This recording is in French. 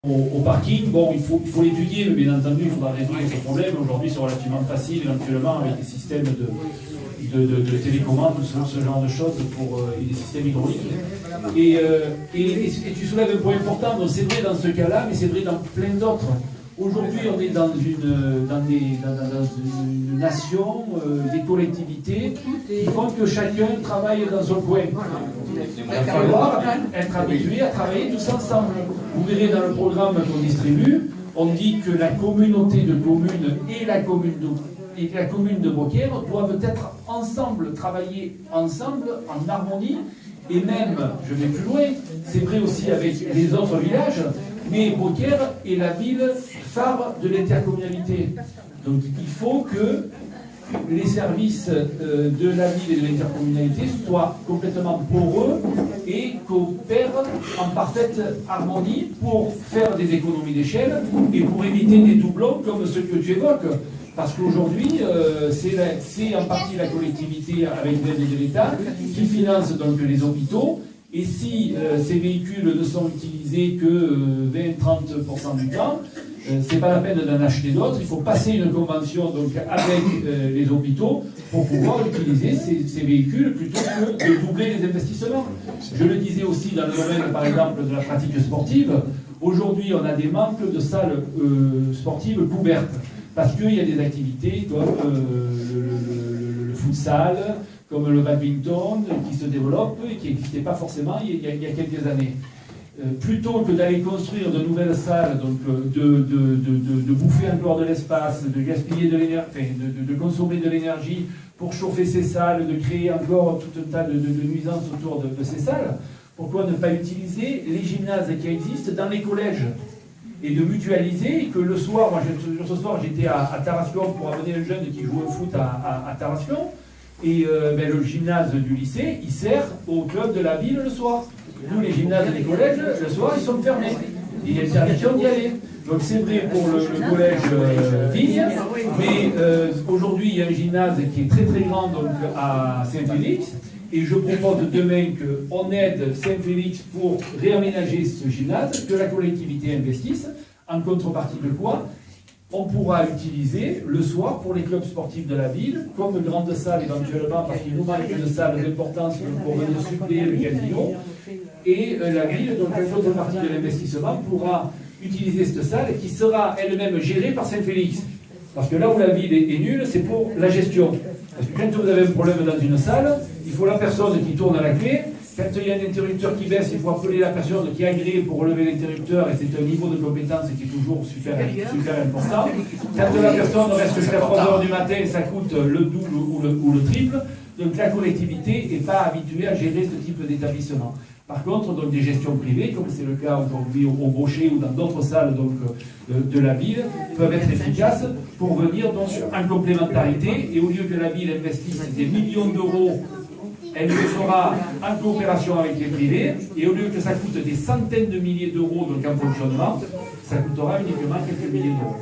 Au parking, bon, il faut l'étudier, mais bien entendu, il faudra résoudre ce problème. Aujourd'hui, c'est relativement facile, éventuellement, avec des systèmes de télécommande, ce genre de choses, pour des systèmes hydrauliques. Et tu soulèves un point important, donc c'est vrai dans ce cas-là, mais c'est vrai dans plein d'autres. Aujourd'hui, on est dans une nation, des collectivités qui font que chacun travaille dans son coin. Il va falloir être habitué à travailler tous ensemble. Vous verrez dans le programme qu'on distribue, on dit que la communauté de communes et la commune de Beaucaire doivent être ensemble, travailler ensemble, en harmonie. Et même, je vais plus loin, c'est vrai aussi avec les autres villages, mais Beaucaire est la ville phare de l'intercommunalité. Donc il faut que les services de la ville et de l'intercommunalité soient complètement poreux et coopèrent en parfaite harmonie pour faire des économies d'échelle et pour éviter des doublons comme ceux que tu évoques. Parce qu'aujourd'hui, c'est en partie la collectivité avec l'aide de l'État qui finance donc les hôpitaux. Et si ces véhicules ne sont utilisés que 20-30% du temps, c'est pas la peine d'en acheter d'autres. Il faut passer une convention donc, avec les hôpitaux pour pouvoir utiliser ces véhicules plutôt que de doubler les investissements. Je le disais aussi dans le domaine, par exemple, de la pratique sportive. Aujourd'hui, on a des manques de salles sportives couvertes parce qu'il y a des activités comme le futsal, comme le badminton, qui se développent et qui n'existaient pas forcément il y a quelques années. Plutôt que d'aller construire de nouvelles salles, donc de bouffer encore de l'espace, de gaspiller de l'énergie, enfin, de consommer de l'énergie pour chauffer ces salles, de créer encore tout un tas de nuisances autour de ces salles, pourquoi ne pas utiliser les gymnases qui existent dans les collèges et de mutualiser, et que le soir, moi ce soir j'étais à Tarascon pour amener un jeune qui joue au foot à Tarascon, et le gymnase du lycée, il sert au club de la ville le soir. Nous, les gymnases des collèges, le soir, ils sont fermés. Il y a interdiction d'y aller. Donc c'est vrai pour le collège Vigne, mais aujourd'hui, il y a un gymnase qui est très très grand donc, à Saint-Félix, et je propose demain qu'on aide Saint-Félix pour réaménager ce gymnase, que la collectivité investisse, en contrepartie de quoi on pourra utiliser le soir pour les clubs sportifs de la ville, comme grande salle éventuellement, parce qu'il nous manque une salle d'importance pour venir suppléer le casino. Et la ville, donc la contrepartie de l'investissement, pourra utiliser cette salle qui sera elle-même gérée par Saint-Félix. Parce que là où la ville est nulle, c'est pour la gestion. Parce que quand vous avez un problème dans une salle, il faut la personne qui tourne à la clé. Quand il y a un interrupteur qui baisse, il faut appeler la personne qui est agréée pour relever l'interrupteur, et c'est un niveau de compétence qui est toujours super important. Quand la personne reste jusqu'à 3 h du matin, ça coûte le double ou le triple. Donc la collectivité n'est pas habituée à gérer ce type d'établissement. Par contre, donc, des gestions privées, comme c'est le cas aujourd'hui au Brochet ou dans d'autres salles donc, de la ville, peuvent être efficaces pour venir donc, en complémentarité, et au lieu que la ville investisse des millions d'euros, elle le fera en coopération avec les privés, et au lieu que ça coûte des centaines de milliers d'euros donc en fonctionnement, ça coûtera uniquement quelques milliers d'euros.